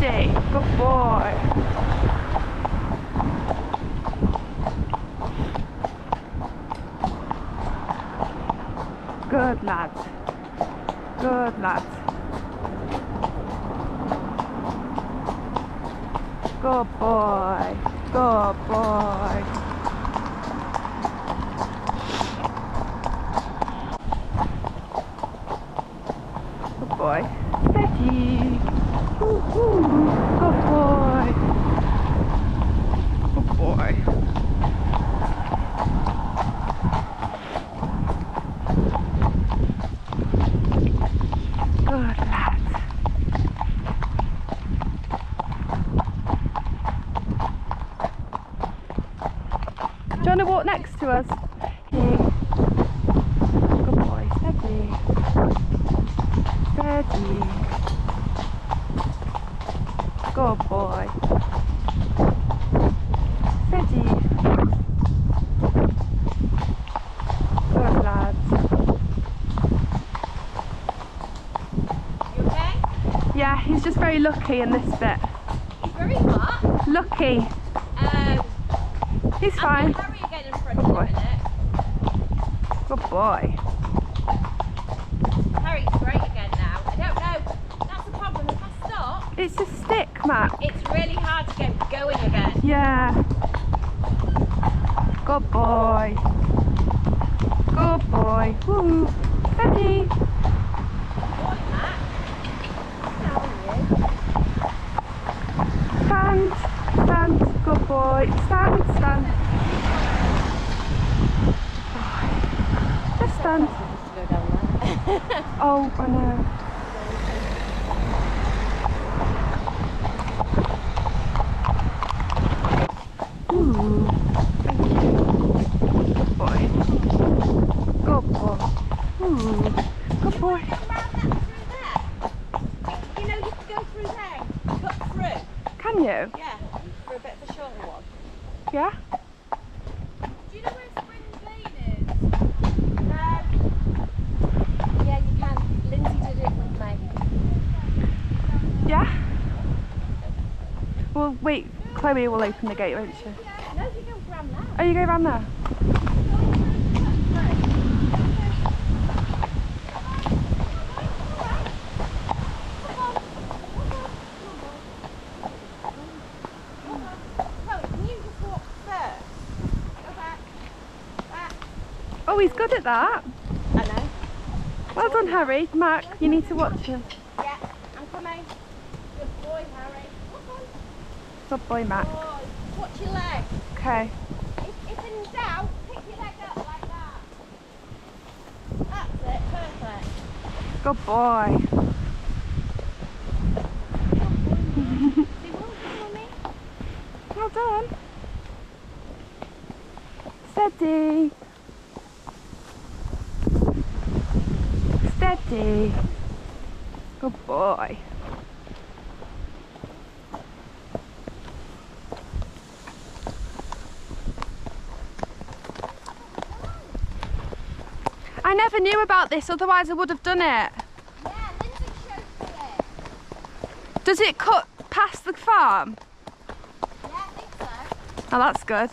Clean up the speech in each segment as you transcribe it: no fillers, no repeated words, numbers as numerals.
Steady. Good boy. Good lad. Good lad. Good boy. Good boy. Good boy. Steady. Woo-hoo. Good boy. Good boy. Good lad. Do you want to walk next to us? Here. Good boy. Steady. Steady. Good boy. Steady. Good lad. You okay? Yeah, he's just very lucky in this bit. He's very what? Lucky. He's fine. Harry again in front of you a minute. Good boy. Harry's great again now. I don't know. That's the problem. If I stop, It's a stick, Matt. it's really hard to get going again. Yeah. Good boy. Good boy. Woo. Steady. Boy, Matt. How are you? Stand. Stand. Good boy. Stand. Stand. Just stand. Just go down there. Oh, I know. Ooh. Thank you. Good boy. Good boy. Ooh. Good boy. You know you can go through there and cut through. Can you? Yeah, for a bit of a shorter one. Yeah? Do you know where Spring Lane is? No. Yeah, you can. Lindsay did it with me. Yeah? Well, wait. Chloe will open the gate, won't she? No, you go round there. Oh, you go round there? Oh, he's good at that. I know. Well done, Harry. Mac, you need to watch him. Yeah, I'm coming. Good boy, Harry. Come on. Good boy, Mac. Boy. Watch your leg. Okay. If in doubt, pick your leg up like that. That's it, perfect. Good boy. Say well done, Mummy. Well done. Steady. Steady. Good boy. I never knew about this, otherwise I would have done it. Yeah, Lindsay showed me it. Does it cut past the farm? Yeah, I think so. Oh, that's good.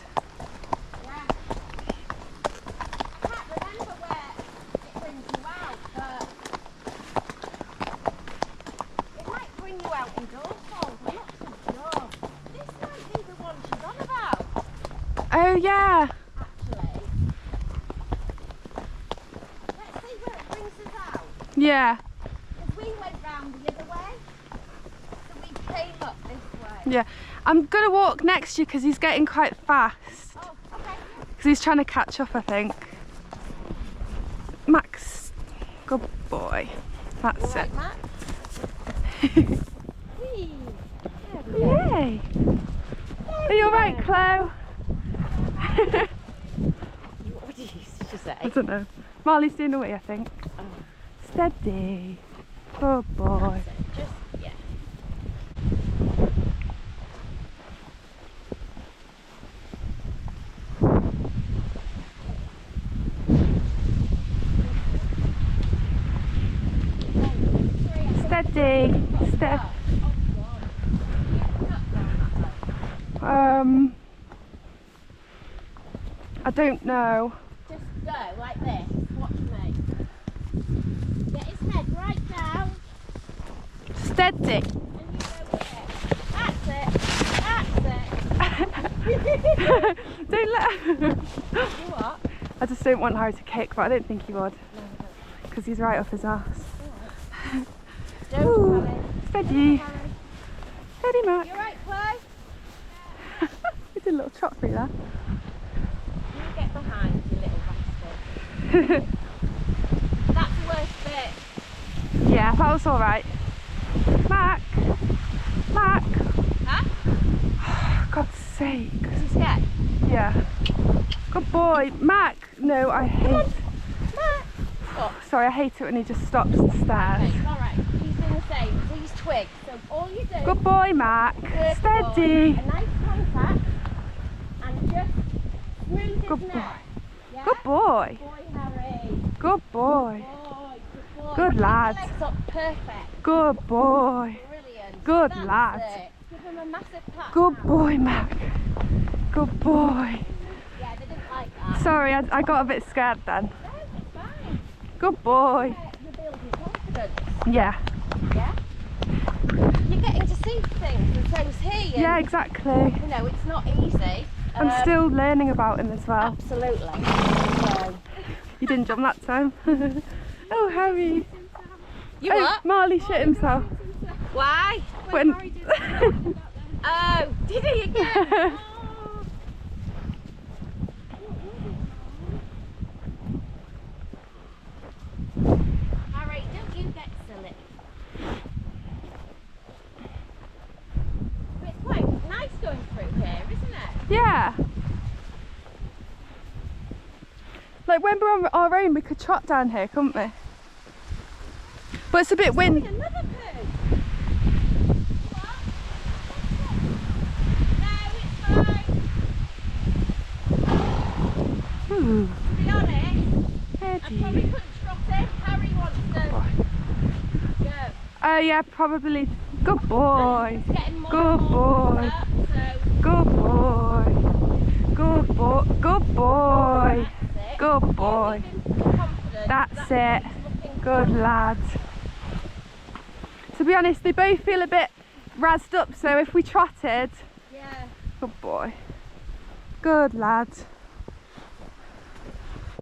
Yeah. I can't remember where it brings you out, but it might bring you out in Dorfall. I'm not so sure. This might be the one she's on about, Oh, yeah. actually. Let's see where it brings us out. Yeah. Because we went round the other way, so we came up this way. Yeah. I'm going to walk next to you because he's getting quite fast. Oh, okay. Because he's trying to catch up, I think. Max, good boy. That's All right, it. Matt. Whee. There we go. Yay! Are you alright, Chloe? What did you used to say? I don't know. Marley's doing away, I think. Oh. Steady. Good boy. Just, yeah. Steady. Step. I don't know. Just go like this. Watch me. Get his head right down. Steady. And you go with it. That's it. Don't let You what? I just don't want Harry to kick, but I don't think he would. Because he's right off his ass. Don't Harry. Steady. Harry. Steady, Mac. You right, Chloe? We did a little trot through there. You get behind, you little bastard. That's the worst bit. Yeah, that was alright. Mac! Mac! Huh? God's sake. Is he scared? Yeah. Good boy. Mac! No, I hate... Oh. Sorry, I hate it when he just stops and stares. Okay, alright. He's doing the same. Please twig. So all you do... Good boy, Mac. Good Steady. boy. A nice contact. And just smooth his Good boy. neck. Yeah? Good boy. Good boy, Harry. Good boy. Good boy. Good Keep lad. your legs up. Perfect. Good boy. Brilliant. Good That's lad. it. Give him a massive pat. Good boy, Mac. Good boy. Yeah, they didn't like that. Sorry, I got a bit scared then. No, it's fine. Good boy. You're building confidence. Yeah. Yeah? You're getting to see things, and so's he. And, Yeah, exactly. you know, it's not easy. I'm still learning about him as well. Absolutely. So. You didn't jump that time. Oh, Harry. You Oh, what? Marley shit himself. Why? When... Oh, did he again? Oh. Alright, don't you get silly. But it's quite nice going through here, isn't it? Yeah. Like when we're on our own, we could trot down here, couldn't we? But it's a bit wind. Another poo. What? No, it's fine. Ooh. To be honest, I Eddie. probably couldn't trot in. Harry wants to go. Oh yeah, probably. Good boy. It's getting more Good and more boy. up, so Good boy. Good boy. Good boy. that's it. Good boy. Keep him confident. That's it. It's looking Good lad. To be honest, they both feel a bit razzed up, so if we trotted, Yeah. good boy. Good lad.